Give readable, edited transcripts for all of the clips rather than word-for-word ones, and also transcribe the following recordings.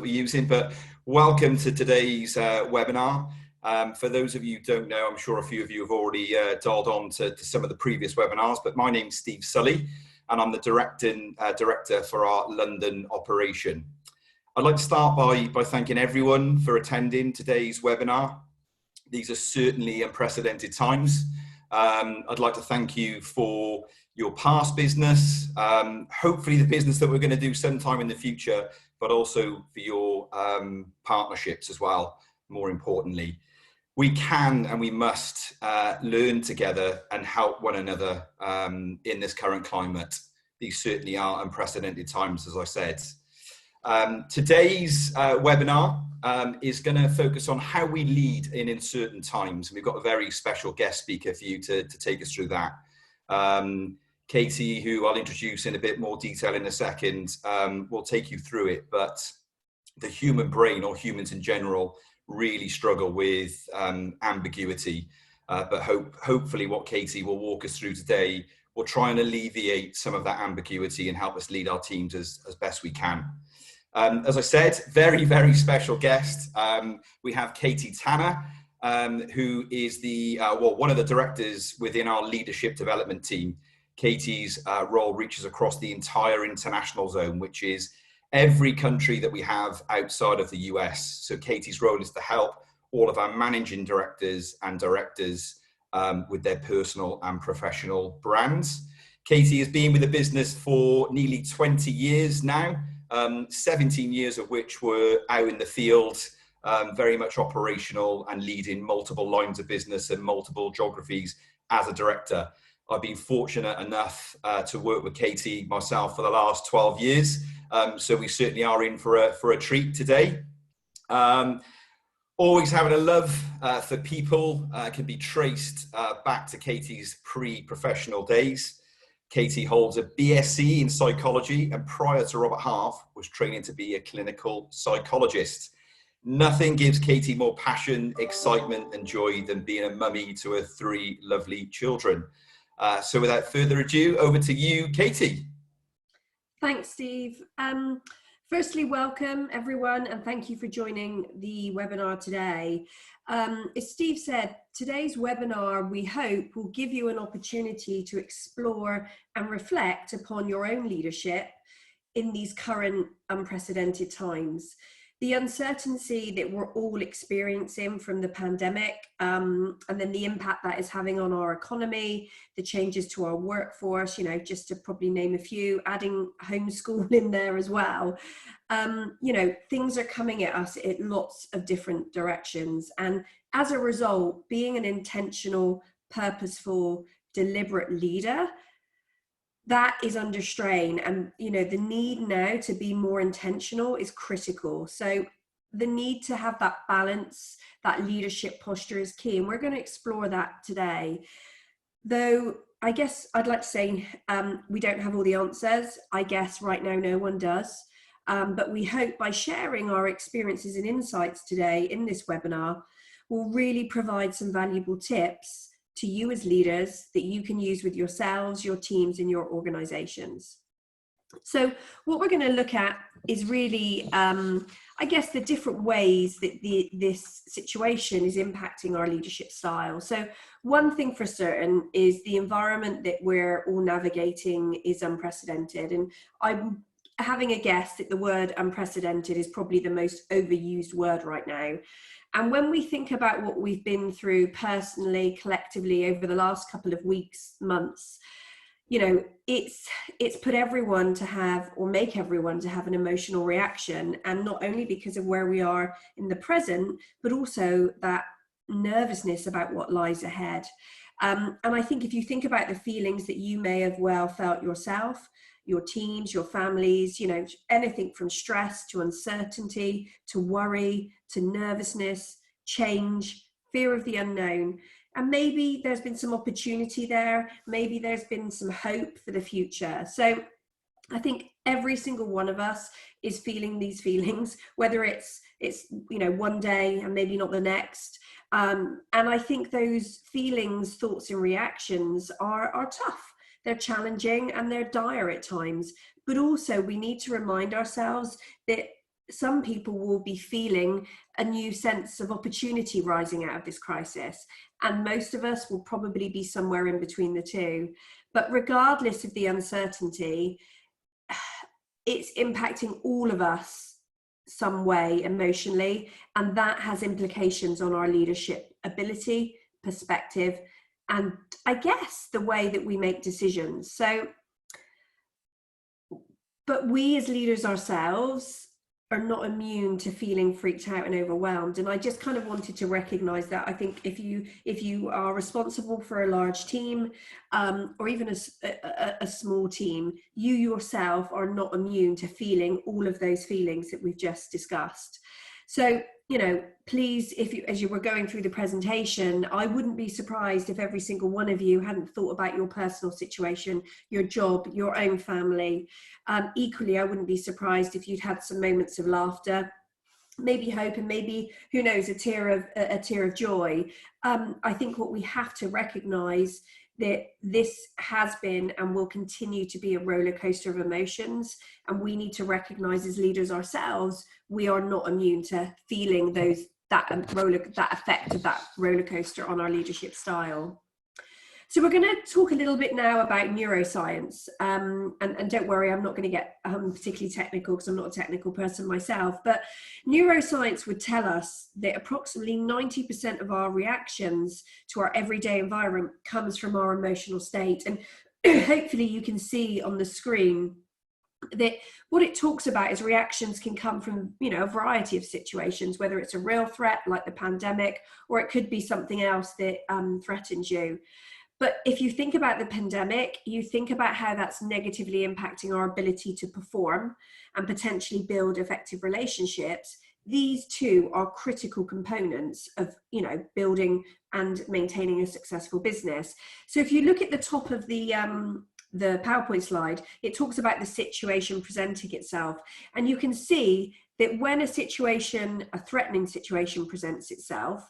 we're using, but welcome to today's webinar. For those of you who don't know, I'm sure a few of you have already dialed on to some of the previous webinars, but my name's Steve Sully and I'm the director for our London operation. I'd like to start by thanking everyone for attending today's webinar. These are certainly unprecedented times. I'd like to thank you for your past business, hopefully the business that we're going to do sometime in the future, but also for your partnerships as well, more importantly. We can and we must learn together and help one another in this current climate. These certainly are unprecedented times, as I said. Today's webinar is going to focus on how we lead in uncertain times. We've got a very special guest speaker for you to take us through that. Katie, who I'll introduce in a bit more detail in a second, will take you through it. But the human brain, or humans in general, really struggle with ambiguity. But hopefully what Katie will walk us through today will try and alleviate some of that ambiguity and help us lead our teams as best we can. As I said, very, very special guest. We have Katie Tanner, who is one of the directors within our leadership development team. Katie's role reaches across the entire international zone, which is every country that we have outside of the US. So Katie's role is to help all of our managing directors and directors with their personal and professional brands. Katie has been with the business for nearly 20 years now, 17 years of which were out in the field, very much operational and leading multiple lines of business and multiple geographies as a director. I've been fortunate enough to work with Katie myself for the last 12 years. So we certainly are in for a treat today. Always having a love for people can be traced back to Katie's pre-professional days. Katie holds a BSc in psychology and prior to Robert Half was training to be a clinical psychologist. Nothing gives Katie more passion, excitement and joy than being a mummy to her 3 lovely children. So without further ado, over to you, Katie. Thanks, Steve. Firstly, welcome everyone and thank you for joining the webinar today. As Steve said, today's webinar, we hope, will give you an opportunity to explore and reflect upon your own leadership in these current unprecedented times. The uncertainty that we're all experiencing from the pandemic, and then the impact that is having on our economy, the changes to our workforce, just to probably name a few, adding homeschool in there as well. Things are coming at us in lots of different directions. And as a result, being an intentional, purposeful, deliberate leader, that is under strain, and the need now to be more intentional is critical. So the need to have that balance, that leadership posture is key, and we're going to explore that today. Though I guess I'd like to say we don't have all the answers. I guess right now no one does, but we hope by sharing our experiences and insights today in this webinar will really provide some valuable tips to you as leaders that you can use with yourselves, your teams, and your organizations. So what we're going to look at is really, I guess, the different ways that this situation is impacting our leadership style. So one thing for certain is the environment that we're all navigating is unprecedented. And I'm having a guess that the word unprecedented is probably the most overused word right now. And when we think about what we've been through personally, collectively over the last couple of weeks, months, it's put everyone to have, or make everyone to have, an emotional reaction. And not only because of where we are in the present, but also that nervousness about what lies ahead. And I think if you think about the feelings that you may have well felt yourself, your teams, your families, anything from stress to uncertainty, to worry, to nervousness, change, fear of the unknown. And maybe there's been some opportunity there. Maybe there's been some hope for the future. So I think every single one of us is feeling these feelings, whether it's one day and maybe not the next. And I think those feelings, thoughts and reactions are tough. They're challenging and they're dire at times, but also we need to remind ourselves that some people will be feeling a new sense of opportunity rising out of this crisis, and most of us will probably be somewhere in between the two. But regardless of the uncertainty, it's impacting all of us some way emotionally, and that has implications on our leadership ability, perspective, and I guess the way that we make decisions. So, but we as leaders ourselves are not immune to feeling freaked out and overwhelmed. And I just kind of wanted to recognize that. I think if you are responsible for a large team, or even a small team, you yourself are not immune to feeling all of those feelings that we've just discussed. So, you know, please, as you were going through the presentation, I wouldn't be surprised if every single one of you hadn't thought about your personal situation, your job, your own family. Equally, I wouldn't be surprised if you'd had some moments of laughter, maybe hope, and maybe, who knows, a tear of joy. I think what we have to recognize that this has been and will continue to be a roller coaster of emotions, and we need to recognize as leaders ourselves, we are not immune to feeling that effect of that roller coaster on our leadership style. So we're going to talk a little bit now about neuroscience, and don't worry, I'm not going to get particularly technical because I'm not a technical person myself, but neuroscience would tell us that approximately 90% of our reactions to our everyday environment comes from our emotional state. And hopefully you can see on the screen that what it talks about is reactions can come from, you know, a variety of situations, whether it's a real threat like the pandemic, or it could be something else that threatens you. But if you think about the pandemic, you think about how that's negatively impacting our ability to perform and potentially build effective relationships. These two are critical components of, you know, building and maintaining a successful business. So if you look at the top of the PowerPoint slide, it talks about the situation presenting itself. And you can see that when a threatening situation presents itself,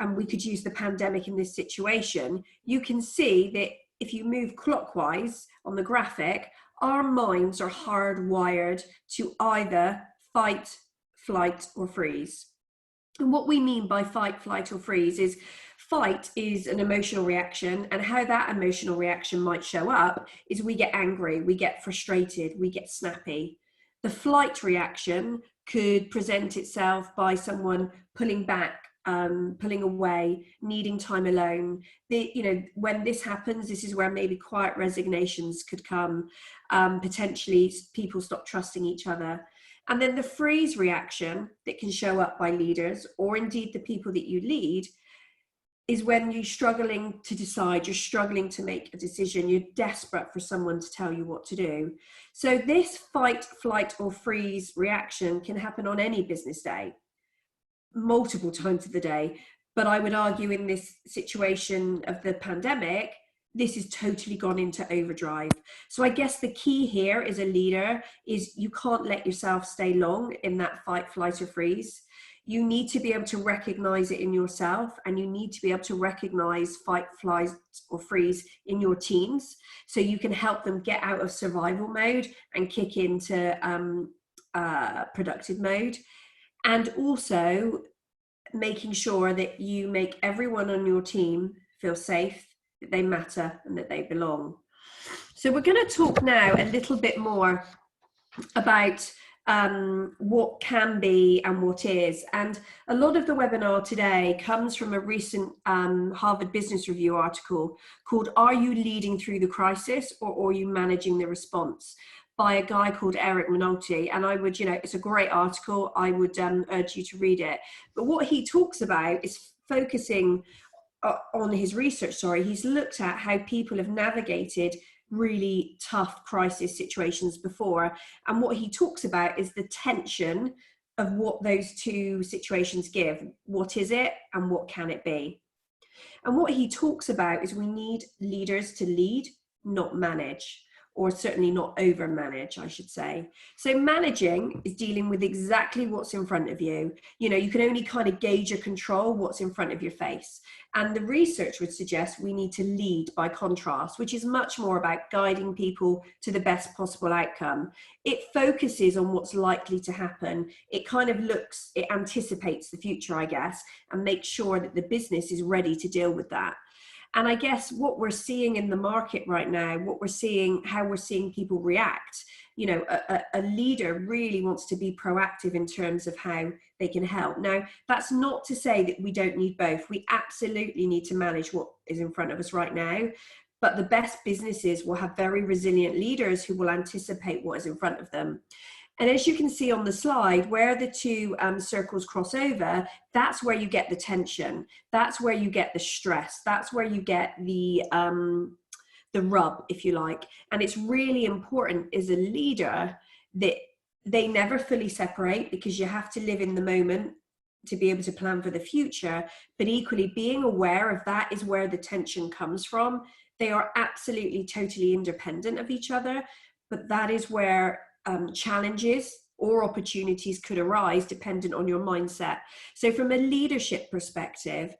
and we could use the pandemic in this situation, you can see that if you move clockwise on the graphic, our minds are hardwired to either fight, flight, or freeze. And what we mean by fight, flight, or freeze is fight is an emotional reaction, and how that emotional reaction might show up is we get angry, we get frustrated, we get snappy. The flight reaction could present itself by someone pulling back, pulling away, needing time alone. When this happens, this is where maybe quiet resignations could come. Potentially people stop trusting each other. And then the freeze reaction that can show up by leaders, or indeed the people that you lead, is when you're struggling to decide, you're struggling to make a decision, you're desperate for someone to tell you what to do. So this fight, flight, or freeze reaction can happen on any business day, multiple times of the day. But I would argue in this situation of the pandemic, this has totally gone into overdrive. So I guess the key here as a leader is you can't let yourself stay long in that fight, flight, or freeze. You need to be able to recognize it in yourself, and you need to be able to recognize fight, flight, or freeze in your teams, so you can help them get out of survival mode and kick into productive mode. And also making sure that you make everyone on your team feel safe, that they matter, and that they belong. So we're going to talk now a little bit more about what can be and what is. And a lot of the webinar today comes from a recent Harvard Business Review article called "Are You Leading Through the Crisis, or Are You Managing the Response?" by a guy called Eric Minotti. And I would, it's a great article. I would urge you to read it. But what he talks about is focusing on his research. He's looked at how people have navigated really tough crisis situations before. And what he talks about is the tension of what those two situations give. What is it and what can it be? And what he talks about is we need leaders to lead, not manage. or certainly not over manage, I should say. So managing is dealing with exactly what's in front of you. You know, you can only kind of gauge or control what's in front of your face. And the research would suggest we need to lead by contrast, which is much more about guiding people to the best possible outcome. It focuses on what's likely to happen. It kind of it anticipates the future, I guess, and makes sure that the business is ready to deal with that. And I guess what we're seeing in the market right now, how we're seeing people react, you know, a leader really wants to be proactive in terms of how they can help. Now, that's not to say that we don't need both. We absolutely need to manage what is in front of us right now. But the best businesses will have very resilient leaders who will anticipate what is in front of them. And as you can see on the slide, where the two circles cross over, that's where you get the tension. That's where you get the stress. That's where you get the rub, if you like. And it's really important as a leader that they never fully separate, because you have to live in the moment to be able to plan for the future. But equally, being aware of that is where the tension comes from. They are absolutely totally independent of each other, but that is where challenges or opportunities could arise dependent on your mindset. So from a leadership perspective,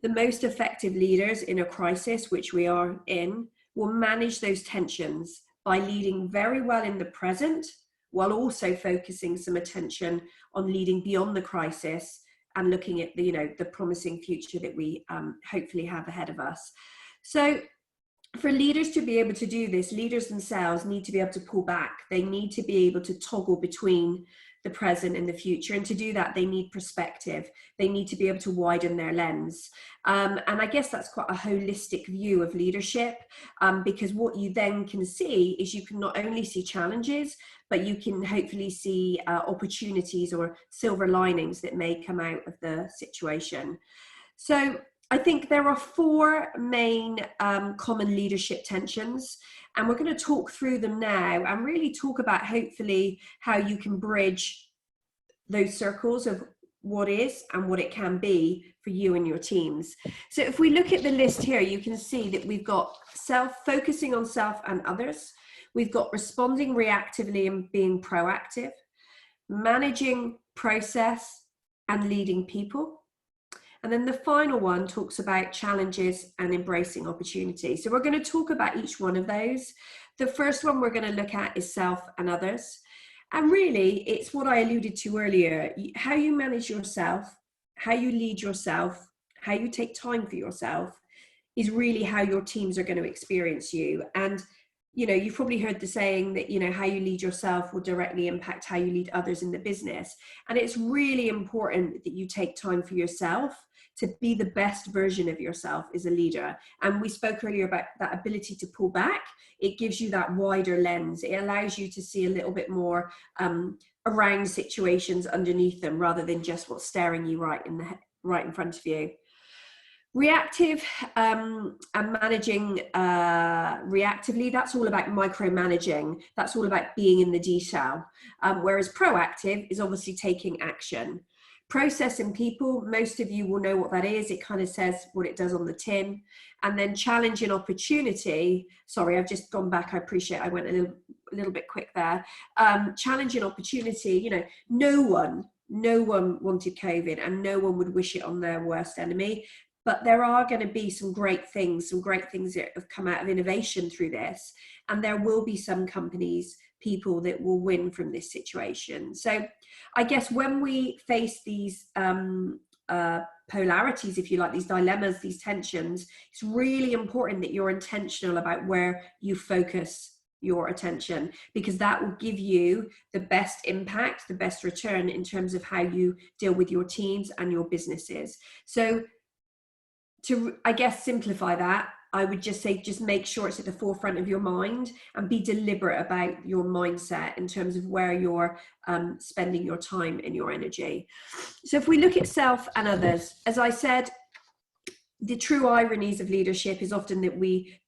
the most effective leaders in a crisis, which we are in, will manage those tensions by leading very well in the present, while also focusing some attention on leading beyond the crisis and looking at the promising future that we hopefully have ahead of us. So for leaders to be able to do this, leaders themselves need to be able to pull back. They need to be able to toggle between the present and the future. And to do that, they need perspective. They need to be able to widen their lens. And I guess that's quite a holistic view of leadership, because what you then can see is you can not only see challenges, but you can hopefully see opportunities or silver linings that may come out of the situation. So I think there are four main common leadership tensions, and we're going to talk through them now and really talk about hopefully how you can bridge those circles of what is and what it can be for you and your teams. So if we look at the list here, you can see that we've got focusing on self and others. We've got responding reactively and being proactive, managing process and leading people. And then the final one talks about challenges and embracing opportunity. So we're going to talk about each one of those. The first one we're going to look at is self and others. And really, it's what I alluded to earlier. How you manage yourself, how you lead yourself, how you take time for yourself is really how your teams are going to experience you. And you've probably heard the saying that, how you lead yourself will directly impact how you lead others in the business. And it's really important that you take time for yourself to be the best version of yourself as a leader. And we spoke earlier about that ability to pull back. It gives you that wider lens. It allows you to see a little bit more around situations underneath them, rather than just what's staring you right in front of you. Reactive and managing reactively, that's all about micromanaging. That's all about being in the detail. Whereas proactive is obviously taking action. Process and people, most of you will know what that is. It kind of says what it does on the tin. And then challenge and opportunity. Sorry, I've just gone back. I appreciate I went a little bit quick there. Challenge and opportunity, no one wanted COVID, and no one would wish it on their worst enemy. But there are going to be some great things that have come out of innovation through this. And there will be some companies, people that will win from this situation. So I guess when we face these polarities, if you like, these dilemmas, these tensions, it's really important that you're intentional about where you focus your attention, because that will give you the best impact, the best return in terms of how you deal with your teams and your businesses. So to, I guess, simplify that, I would just say, just make sure it's at the forefront of your mind, and be deliberate about your mindset in terms of where you're spending your time and your energy. So if we look at self and others, as I said, the true ironies of leadership is often that we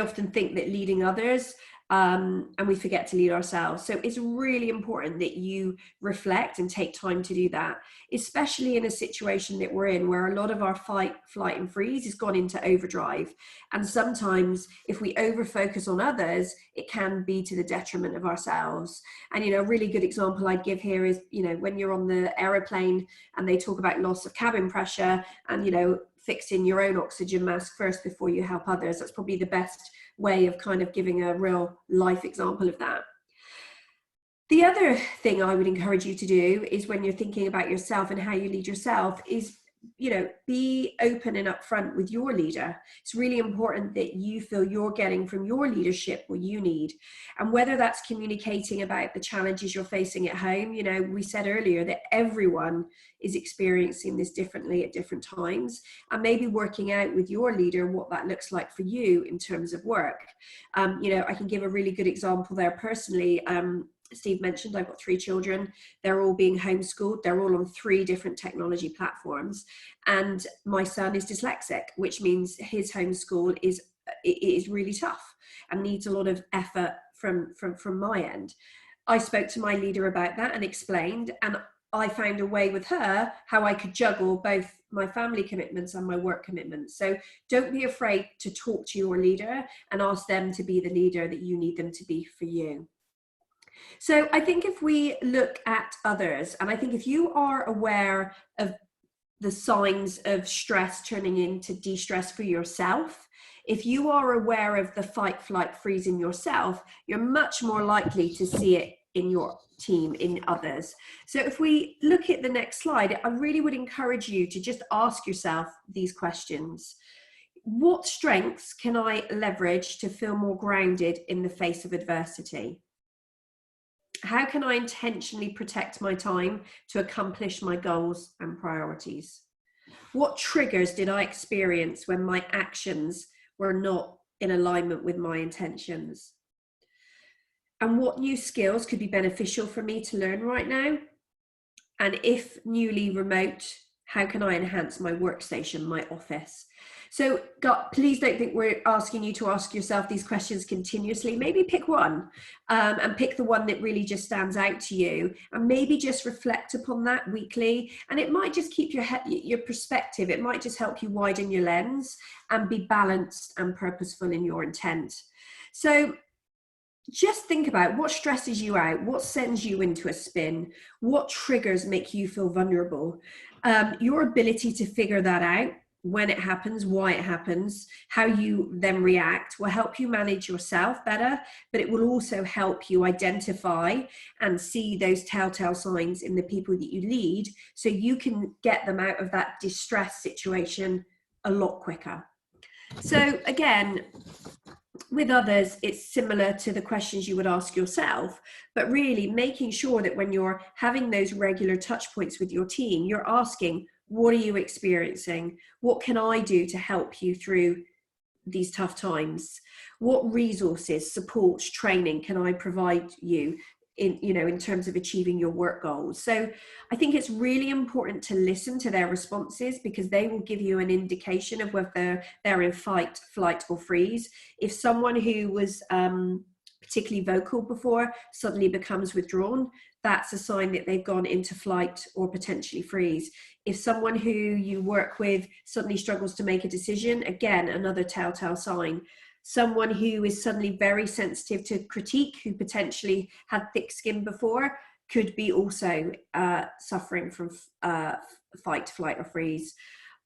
often think that leading others and we forget to lead ourselves. So it's really important that you reflect and take time to do that, especially in a situation that we're in where a lot of our fight, flight and freeze has gone into overdrive. And sometimes if we over focus on others, it can be to the detriment of ourselves. And, a really good example I'd give here is, when you're on the aeroplane and they talk about loss of cabin pressure and, fixing your own oxygen mask first before you help others. That's probably the best way of kind of giving a real life example of that. The other thing I would encourage you to do is, when you're thinking about yourself and how you lead yourself, is be open and upfront with your leader. It's really important that you feel you're getting from your leadership what you need. And whether that's communicating about the challenges you're facing at home, we said earlier that everyone is experiencing this differently at different times, and maybe working out with your leader what that looks like for you in terms of work. I can give a really good example there personally. Steve mentioned I've got 3 children. They're all being homeschooled. They're all on 3 different technology platforms. And my son is dyslexic, which means his homeschool is really tough and needs a lot of effort from my end. I spoke to my leader about that and explained, and I found a way with her how I could juggle both my family commitments and my work commitments. So don't be afraid to talk to your leader and ask them to be the leader that you need them to be for you. So I think if we look at others, and I think if you are aware of the signs of stress turning into de-stress for yourself, if you are aware of the fight, flight, freeze in yourself, you're much more likely to see it in your team, in others. So if we look at the next slide, I really would encourage you to just ask yourself these questions. What strengths can I leverage to feel more grounded in the face of adversity? How can I intentionally protect my time to accomplish my goals and priorities? What triggers did I experience when my actions were not in alignment with my intentions? And what new skills could be beneficial for me to learn right now? And if newly remote, how can I enhance my workstation, my office? So please don't think we're asking you to ask yourself these questions continuously. Maybe pick one and pick the one that really just stands out to you, and maybe just reflect upon that weekly. And it might just keep your perspective. It might just help you widen your lens and be balanced and purposeful in your intent. So just think about what stresses you out, what sends you into a spin, what triggers make you feel vulnerable. Your ability to figure that out, when it happens, why it happens, how you then react, will help you manage yourself better, but it will also help you identify and see those telltale signs in the people that you lead, so you can get them out of that distress situation a lot quicker. So again, with others, it's similar to the questions you would ask yourself, but really making sure that when you're having those regular touch points with your team, you're asking, what are you experiencing? What can I do to help you through these tough times? What resources, support, training can I provide you in terms of achieving your work goals? So I think it's really important to listen to their responses, because they will give you an indication of whether they're in fight, flight or freeze. If someone who was particularly vocal before suddenly becomes withdrawn, that's a sign that they've gone into flight or potentially freeze. If someone who you work with suddenly struggles to make a decision, again, another telltale sign. Someone who is suddenly very sensitive to critique, who potentially had thick skin before, could be also suffering from fight, flight or freeze.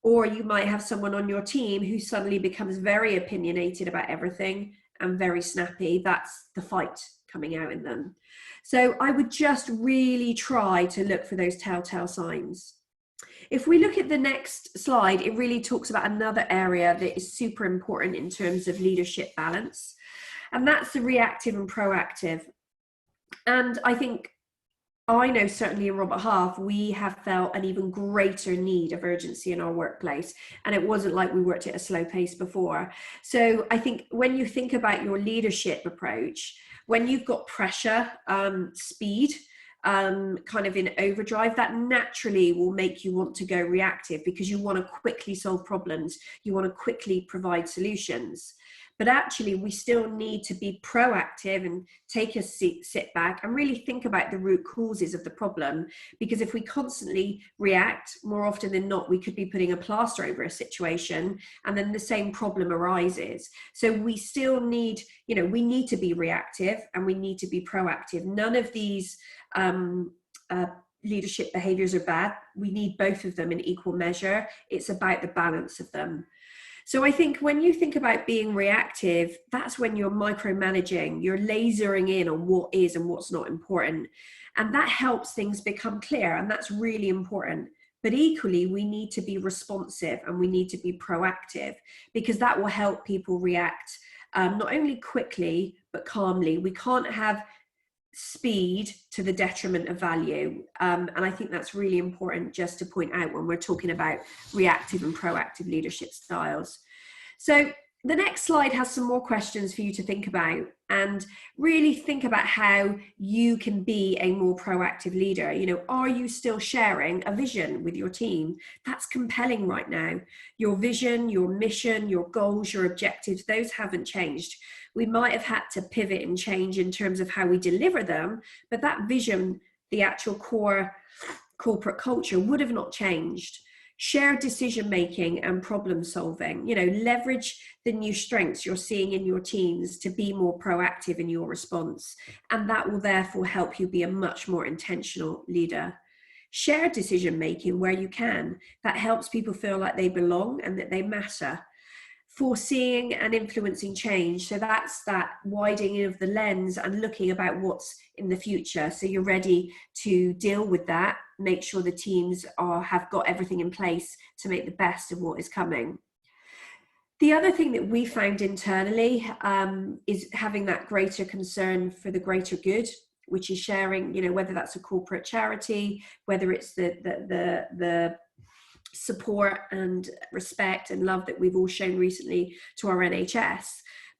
Or you might have someone on your team who suddenly becomes very opinionated about everything and very snappy. That's the fight coming out in them. So I would just really try to look for those telltale signs. If we look at the next slide, it really talks about another area that is super important in terms of leadership balance, and that's the reactive and proactive. And I know certainly in Robert Half, we have felt an even greater need of urgency in our workplace. And it wasn't like we worked at a slow pace before. So I think when you think about your leadership approach, when you've got pressure, speed, kind of in overdrive, that naturally will make you want to go reactive, because you want to quickly solve problems. You want to quickly provide solutions. but actually we still need to be proactive and take a sit back and really think about the root causes of the problem. Because if we constantly react, more often than not, we could be putting a plaster over a situation and then the same problem arises. So we still need, we need to be reactive and we need to be proactive. None of these leadership behaviors are bad. We need both of them in equal measure. It's about the balance of them. So I think when you think about being reactive, that's when you're micromanaging, you're lasering in on what is and what's not important. And that helps things become clear, and that's really important. But equally, we need to be responsive and we need to be proactive, because that will help people react not only quickly, but calmly. We can't have speed to the detriment of value. And I think that's really important just to point out when we're talking about reactive and proactive leadership styles. So the next slide has some more questions for you to think about, and really think about how you can be a more proactive leader. Are you still sharing a vision with your team? That's compelling right now. Your vision, your mission, your goals, your objectives, those haven't changed. We might have had to pivot and change in terms of how we deliver them, but that vision, the actual core corporate culture, would have not changed. Shared decision-making and problem solving, leverage the new strengths you're seeing in your teams to be more proactive in your response. And that will therefore help you be a much more intentional leader. Shared decision-making where you can, that helps people feel like they belong and that they matter. Foreseeing and influencing change. So that's that widening of the lens and looking about what's in the future. So you're ready to deal with that, make sure the teams have got everything in place to make the best of what is coming. The other thing that we found internally is having that greater concern for the greater good, which is sharing, whether that's a corporate charity, whether it's the support and respect and love that we've all shown recently to our NHS.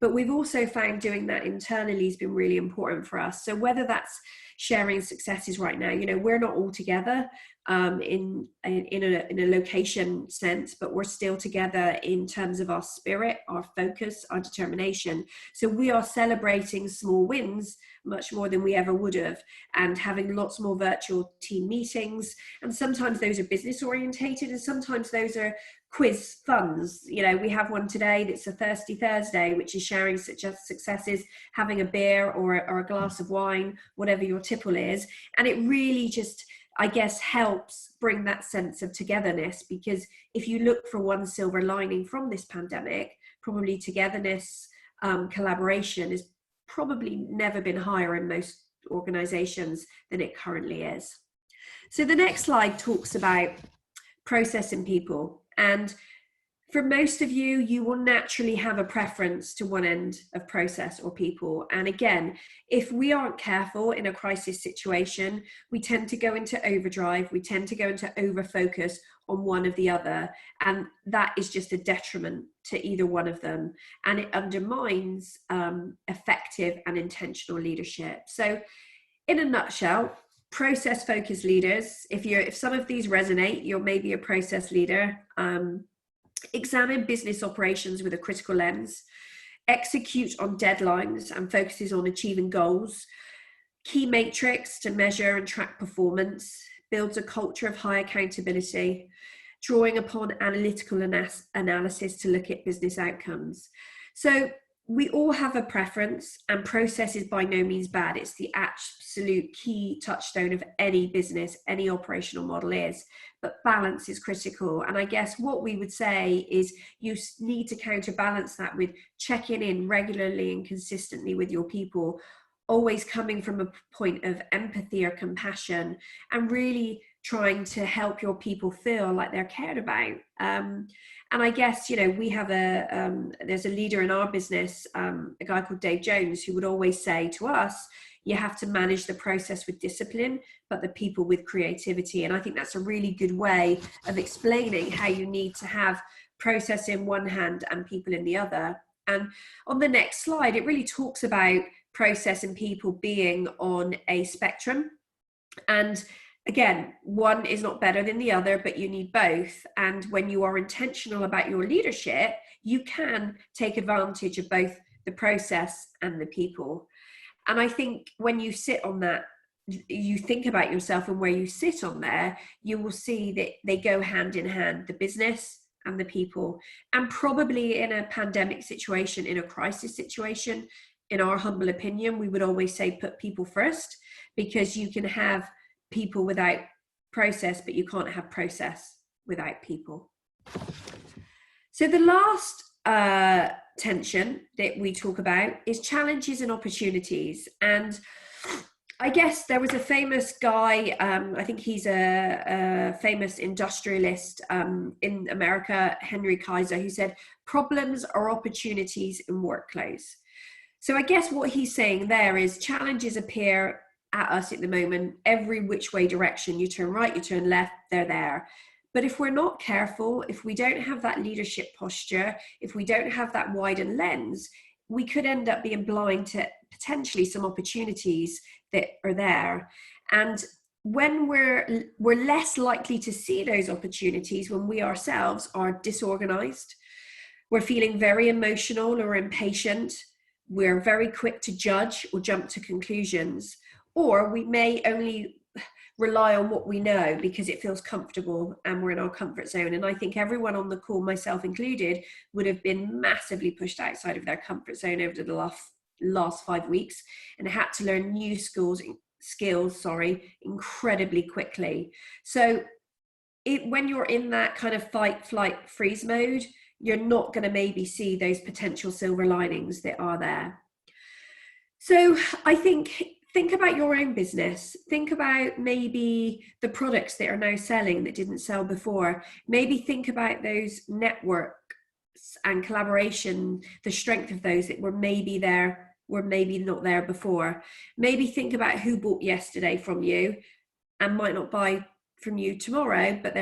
But we've also found doing that internally has been really important for us. So whether that's sharing successes right now, we're not all together in a location sense, but we're still together in terms of our spirit, our focus, our determination. So we are celebrating small wins much more than we ever would have, and having lots more virtual team meetings. And sometimes those are business orientated, and sometimes those are quiz funds. We have one today that's a Thirsty Thursday, which is sharing successes, having a beer or a glass of wine, whatever your tipple is. And it really just, I guess, helps bring that sense of togetherness, because if you look for one silver lining from this pandemic, probably togetherness, collaboration has probably never been higher in most organizations than it currently is. So the next slide talks about processing people. And for most of you, you will naturally have a preference to one end of process or people. And again, if we aren't careful in a crisis situation, we tend to go into overdrive, we tend to go into overfocus on one of the other. And that is just a detriment to either one of them. And it undermines effective and intentional leadership. So in a nutshell, process-focused leaders, if some of these resonate, you're maybe a process leader. Examine business operations with a critical lens, execute on deadlines and focuses on achieving goals, key matrix to measure and track performance, builds a culture of high accountability, drawing upon analytical analysis to look at business outcomes. So we all have a preference, and process is by no means bad. It's the absolute key touchstone of any business, any operational model is, but balance is critical. And I guess what we would say is you need to counterbalance that with checking in regularly and consistently with your people, always coming from a point of empathy or compassion, and really trying to help your people feel like they're cared about. And I guess, we have there's a leader in our business, a guy called Dave Jones, who would always say to us, you have to manage the process with discipline, but the people with creativity. And I think that's a really good way of explaining how you need to have process in one hand and people in the other. And on the next slide, it really talks about process and people being on a spectrum. And again, one is not better than the other, but you need both. And when you are intentional about your leadership, you can take advantage of both the process and the people. And I think when you sit on that, you think about yourself and where you sit on there, you will see that they go hand in hand, the business and the people. And probably in a pandemic situation, in a crisis situation, in our humble opinion, we would always say put people first, because you can have people without process, but you can't have process without people. So the last tension that we talk about is challenges and opportunities. And I guess there was a famous guy, I think he's a famous industrialist in America, Henry Kaiser, who said, problems are opportunities in workflows. So I guess what he's saying there is challenges appear at us at the moment, every which way direction. You turn right, you turn left, they're there. But if we're not careful, if we don't have that leadership posture, if we don't have that widened lens, we could end up being blind to potentially some opportunities that are there. And when we're less likely to see those opportunities when we ourselves are disorganized, we're feeling very emotional or impatient, we're very quick to judge or jump to conclusions, or we may only rely on what we know because it feels comfortable and we're in our comfort zone. And I think everyone on the call, myself included, would have been massively pushed outside of their comfort zone over the last 5 weeks and had to learn new skills incredibly quickly. So when you're in that kind of fight, flight, freeze mode, you're not going to maybe see those potential silver linings that are there. So I think about your own business. Think about maybe the products that are now selling that didn't sell before. Maybe think about those networks and collaboration, the strength of those that were maybe there, were maybe not there before. Maybe think about who bought yesterday from you and might not buy from you tomorrow, but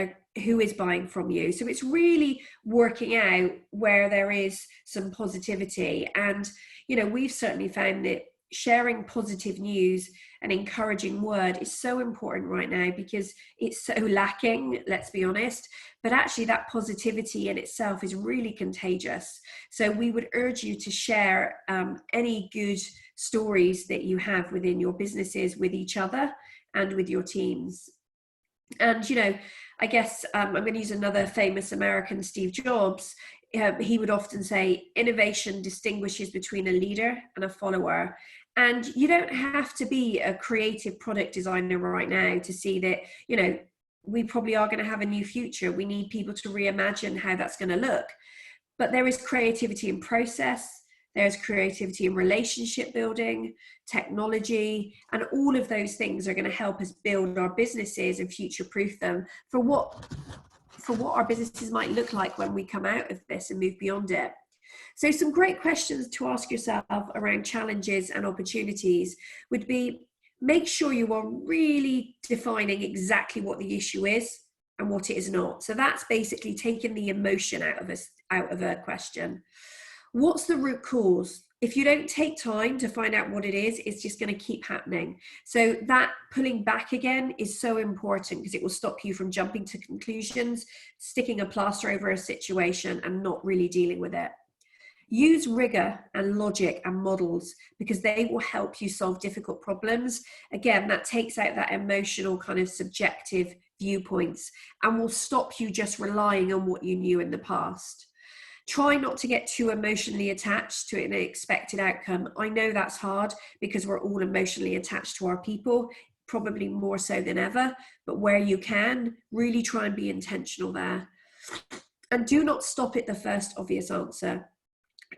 who is buying from you. So it's really working out where there is some positivity. And, you know, we've certainly found that sharing positive news and encouraging word is so important right now because it's so lacking, let's be honest. But actually that positivity in itself is really contagious. So we would urge you to share any good stories that you have within your businesses with each other and with your teams. And, you know, I guess I'm going to use another famous American, Steve Jobs. He would often say, innovation distinguishes between a leader and a follower. And you don't have to be a creative product designer right now to see that, you know, we probably are going to have a new future. We need people to reimagine how that's going to look. But there is creativity in process. There's creativity in relationship building, technology, and all of those things are going to help us build our businesses and future-proof them for what our businesses might look like when we come out of this and move beyond it. So some great questions to ask yourself around challenges and opportunities would be, make sure you are really defining exactly what the issue is and what it is not. So that's basically taking the emotion out of a question. What's the root cause? If you don't take time to find out what it is, it's just going to keep happening. So that pulling back again is so important because it will stop you from jumping to conclusions, sticking a plaster over a situation and not really dealing with it. Use rigor and logic and models because they will help you solve difficult problems. Again, that takes out that emotional kind of subjective viewpoints and will stop you just relying on what you knew in the past. Try not to get too emotionally attached to an expected outcome. I know that's hard because we're all emotionally attached to our people, probably more so than ever, but where you can, really try and be intentional there. And do not stop at the first obvious answer.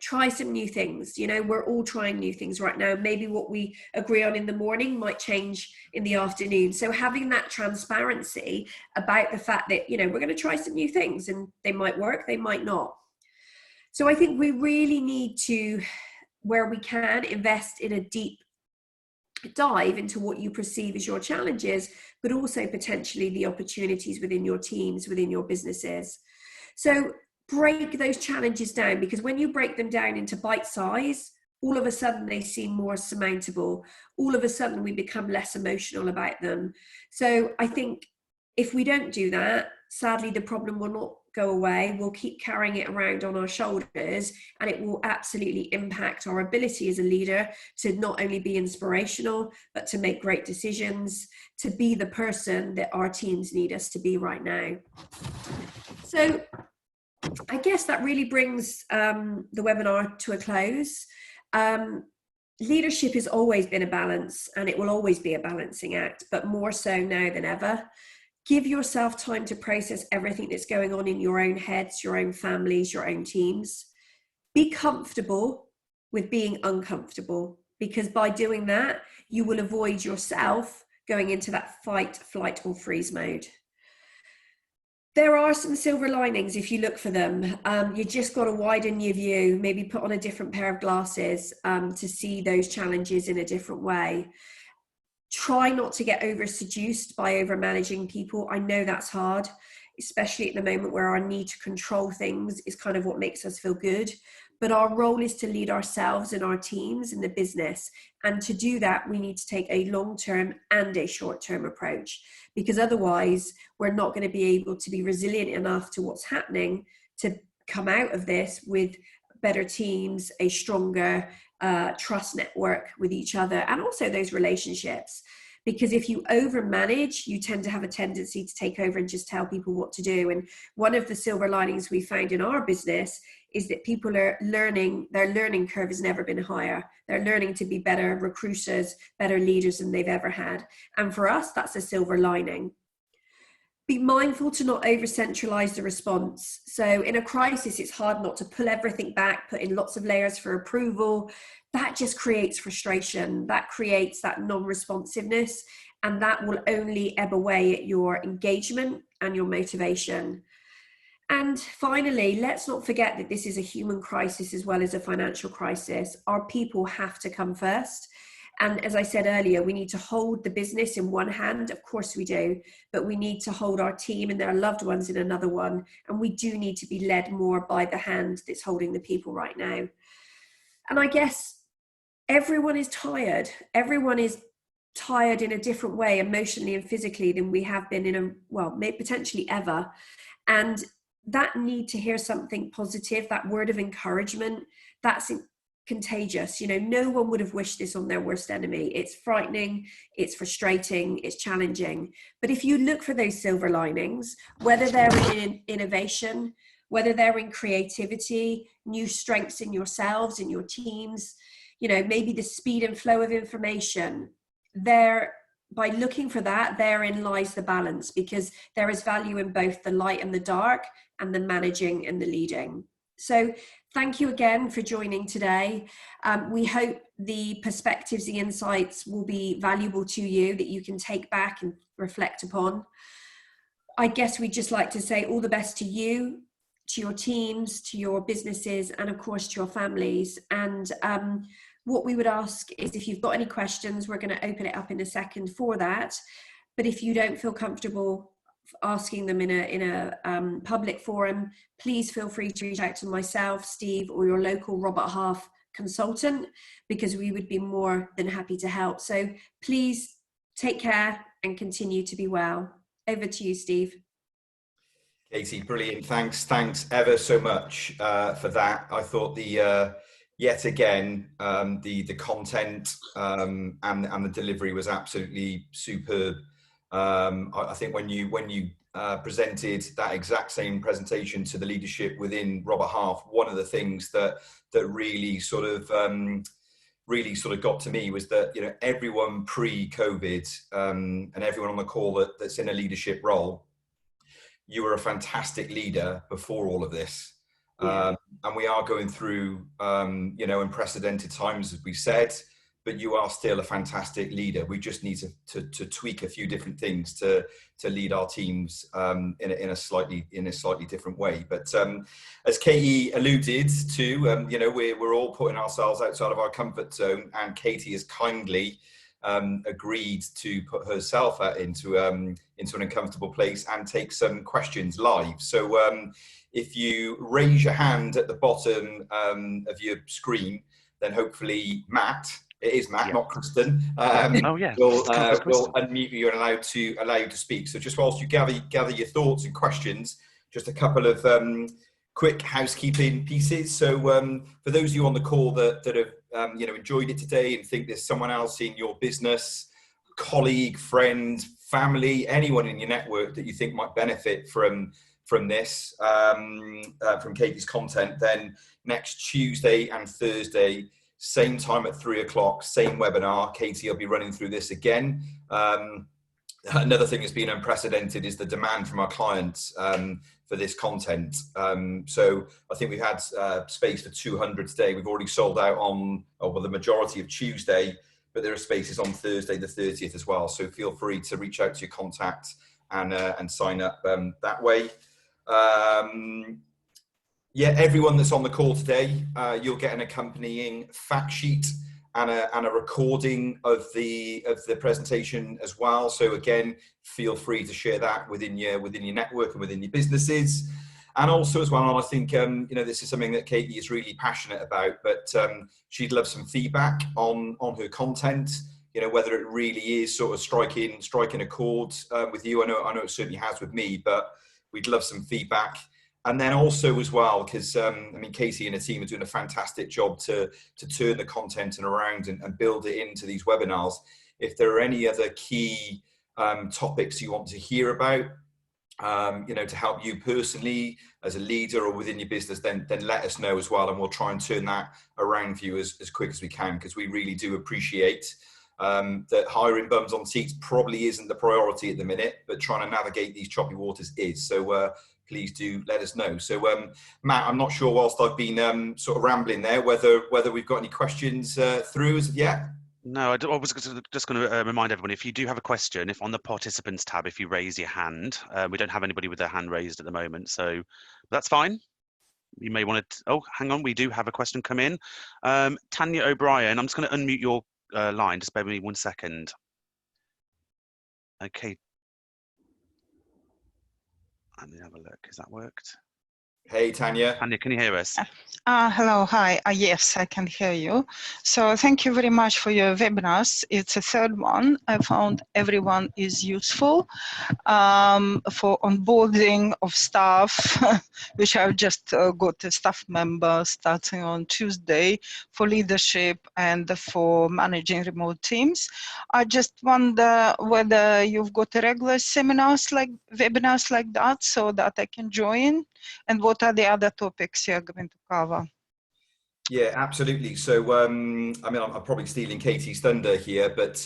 Try some new things. You know, we're all trying new things right now. Maybe what we agree on in the morning might change in the afternoon. So having that transparency about the fact that, you know, we're going to try some new things and they might work, they might not. So I think we really need to, where we can, invest in a deep dive into what you perceive as your challenges, but also potentially the opportunities within your teams, within your businesses. So break those challenges down, because when you break them down into bite size, all of a sudden they seem more surmountable. All of a sudden we become less emotional about them. So I think if we don't do that, sadly the problem will not go away. We'll keep carrying it around on our shoulders, and it will absolutely impact our ability as a leader to not only be inspirational, but to make great decisions, to be the person that our teams need us to be right now. So I guess that really brings the webinar to a close. Leadership has always been a balance, and it will always be a balancing act, but more so now than ever. Give yourself time to process everything that's going on in your own heads, your own families, your own teams. Be comfortable with being uncomfortable, because by doing that, you will avoid yourself going into that fight, flight, or freeze mode. There are some silver linings if you look for them. You just got to widen your view, maybe put on a different pair of glasses to see those challenges in a different way. Try not to get over seduced by over managing people. I know that's hard, especially at the moment where our need to control things is kind of what makes us feel good. But our role is to lead ourselves and our teams in the business. And to do that, we need to take a long-term and a short-term approach, because otherwise we're not going to be able to be resilient enough to what's happening to come out of this with better teams, a stronger trust network with each other, and also those relationships. Because if you overmanage, you tend to have a tendency to take over and just tell people what to do. And one of the silver linings we found in our business is that people are learning, their learning curve has never been higher. They're learning to be better recruiters, better leaders than they've ever had. And for us, that's a silver lining. Be mindful to not over-centralize the response. So in a crisis, it's hard not to pull everything back, put in lots of layers for approval. That just creates frustration. That creates that non-responsiveness, and that will only ebb away at your engagement and your motivation. And finally, let's not forget that this is a human crisis as well as a financial crisis. Our people have to come first. And as I said earlier, we need to hold the business in one hand. Of course we do, but we need to hold our team and their loved ones in another one. And we do need to be led more by the hand that's holding the people right now. And I guess everyone is tired. Everyone is tired in a different way, emotionally and physically, than we have been in potentially ever. And that need to hear something positive, that word of encouragement, that's contagious. You know, no one would have wished this on their worst enemy. It's frightening, it's frustrating, it's challenging. But if you look for those silver linings, whether they're in innovation, whether they're in creativity, new strengths in yourselves, in your teams, you know, maybe the speed and flow of information, by looking for that, therein lies the balance, because there is value in both the light and the dark, and the managing and the leading. So thank you again for joining today. We hope the perspectives, the insights will be valuable to you, that you can take back and reflect upon. I guess we'd just like to say all the best to you, to your teams, to your businesses, and of course to your families. And what we would ask is, if you've got any questions, we're going to open it up in a second for that. But if you don't feel comfortable asking them in a public forum, please feel free to reach out to myself, Steve, or your local Robert Half consultant, because we would be more than happy to help. So please take care and continue to be well. Over to you, Steve. Katie, brilliant. Thanks ever so much for that. I thought yet again the content and the delivery was absolutely superb. I think when you presented that exact same presentation to the leadership within Robert Half, one of the things that really sort of got to me was that, you know, everyone pre-COVID and everyone on the call that's in a leadership role, you were a fantastic leader before all of this. Yeah. And we are going through, unprecedented times, as we said, but you are still a fantastic leader. We just need to tweak a few different things to lead our teams in a slightly different way. But as Katie alluded to, we're all putting ourselves outside of our comfort zone, and Katie has kindly agreed to put herself into an uncomfortable place and take some questions live. So if you raise your hand at the bottom of your screen, then hopefully Matt, it is Matt, Yeah. not Kristen, Oh yeah, will Kristen. unmute you and allow you to speak. So just whilst you gather your thoughts and questions, just a couple of quick housekeeping pieces. So for those of you on the call that have enjoyed it today and think there's someone else in your business, colleague, friend, family, anyone in your network that you think might benefit from this, from Katie's content, then next Tuesday and Thursday, same time at 3 o'clock, same webinar. Katie will be running through this again. Another thing that's been unprecedented is the demand from our clients for this content. So I think we've had space for 200 today. We've already sold out on the majority of Tuesday, but there are spaces on Thursday the 30th as well. So feel free to reach out to your contact and sign up that way. Everyone that's on the call today, you'll get an accompanying fact sheet and a recording of the presentation as well. So again, feel free to share that within your network and within your businesses. And also as well, I think this is something that Katie is really passionate about, but she'd love some feedback on her content. Whether it really is sort of striking a chord with you. I know it certainly has with me, but we'd love some feedback. And then also as well, because Katie and her team are doing a fantastic job to turn the content around and build it into these webinars. If there are any other key topics you want to hear about, to help you personally as a leader or within your business, then let us know as well, and we'll try and turn that around for you as quick as we can, because we really do appreciate that hiring bums on seats probably isn't the priority at the minute, but trying to navigate these choppy waters is. So please do let us know. So Matt, I'm not sure, whilst I've been sort of rambling there, whether we've got any questions through as of yet. No, I was just going to remind everyone, if you do have a question, if on the participants tab, if you raise your hand, we don't have anybody with their hand raised at the moment, so that's fine. You may want to, oh, hang on, we do have a question come in. Tanya O'Brien, I'm just going to unmute your line, just bear with me 1 second. Okay. Let me have a look, has that worked? Hey, Tanya. Tanya, can you hear us? Hello, hi. Yes, I can hear you. So thank you very much for your webinars. It's a third one. I found everyone is useful for onboarding of staff, which I've just got a staff member starting on Tuesday for leadership and for managing remote teams. I just wonder whether you've got regular webinars like that so that I can join, and what are the other topics you're going to cover? Yeah, absolutely. So, I'm probably stealing Katie's thunder here, but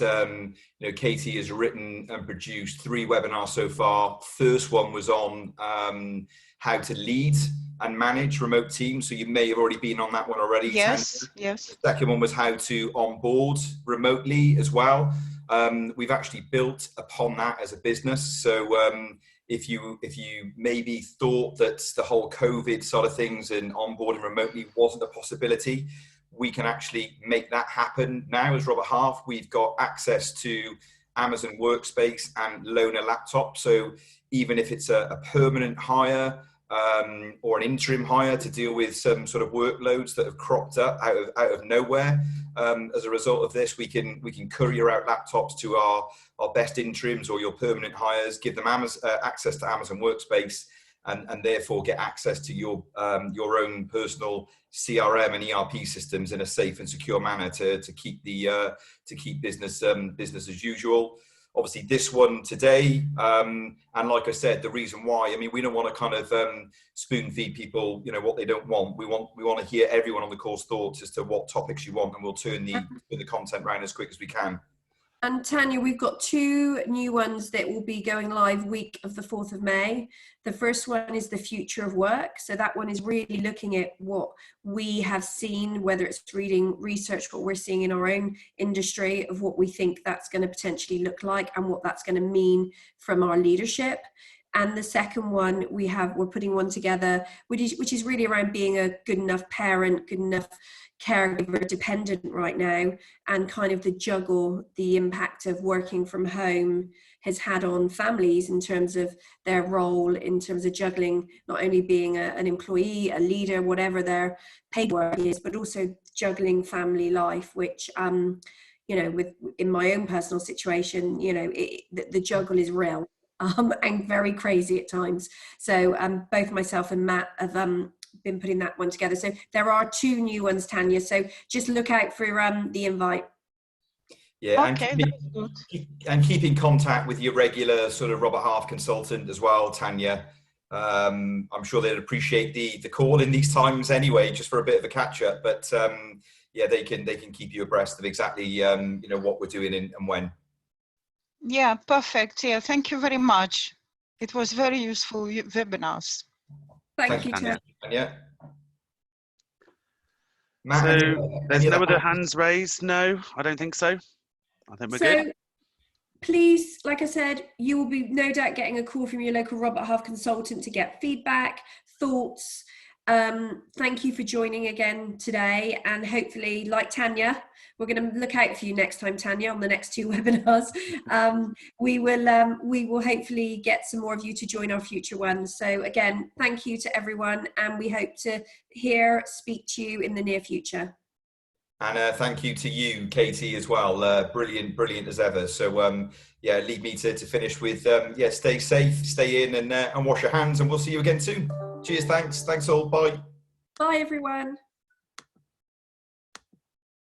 Katie has written and produced 3 webinars so far. First one was on how to lead and manage remote teams. So you may have already been on that one already. Yes, Tanya. yes. The second one was how to onboard remotely as well. We've actually built upon that as a business. So if you maybe thought that the whole COVID side of things and onboarding remotely wasn't a possibility, we can actually make that happen now. As Robert Half, we've got access to Amazon Workspace and loaner laptop. So even if it's a permanent hire or an interim hire to deal with some sort of workloads that have cropped up out of nowhere, as a result of this, we can courier out laptops to our best interims or your permanent hires, give them access to Amazon Workspace, and therefore get access to your own personal CRM and ERP systems in a safe and secure manner to keep business as usual. Obviously this one today, and like I said, the reason why, we don't want to kind of spoon feed people, what they don't want. We want to hear everyone on the course thoughts as to what topics you want, and we'll turn the content around as quick as we can. And Tanya, we've got 2 new ones that will be going live week of the 4th of May. The first one is the future of work. So that one is really looking at what we have seen, whether it's reading research, what we're seeing in our own industry, of what we think that's going to potentially look like and what that's going to mean from our leadership. And the second one, we're putting one together, which is really around being a good enough parent, good enough caregiver, dependent right now, and kind of the impact of working from home has had on families in terms of their role, in terms of juggling not only being an employee, a leader, whatever their paid work is, but also juggling family life, which you know, in my own personal situation, you know, the juggle is real. And very crazy at times. So both myself and Matt have been putting that one together. So there are 2 new ones, Tanya. So just look out for the invite. Yeah, Okay, and keep in contact with your regular sort of Robert Half consultant as well, Tanya. I'm sure they'd appreciate the call in these times anyway, just for a bit of a catch up. But yeah, they can keep you abreast of exactly you know, what we're doing and when. Yeah, perfect. Yeah, thank you very much. It was very useful webinars. Thank you, Tanya. Tanya. Matt, So there's no other hands raised? No, I don't think so. I think we're good. Please, like I said, you will be no doubt getting a call from your local Robert Half consultant to get feedback, thoughts. Thank you for joining again today, and hopefully, like Tanya, we're going to look out for you next time, Tanya, on the next 2 webinars. We will hopefully get some more of you to join our future ones. So again, thank you to everyone, and we hope to speak to you in the near future. And thank you to you, Katie, as well. Brilliant as ever. So yeah, leave me to finish with yeah, stay safe, stay in, and wash your hands, and we'll see you again soon. Cheers, thanks all, bye. Bye, everyone.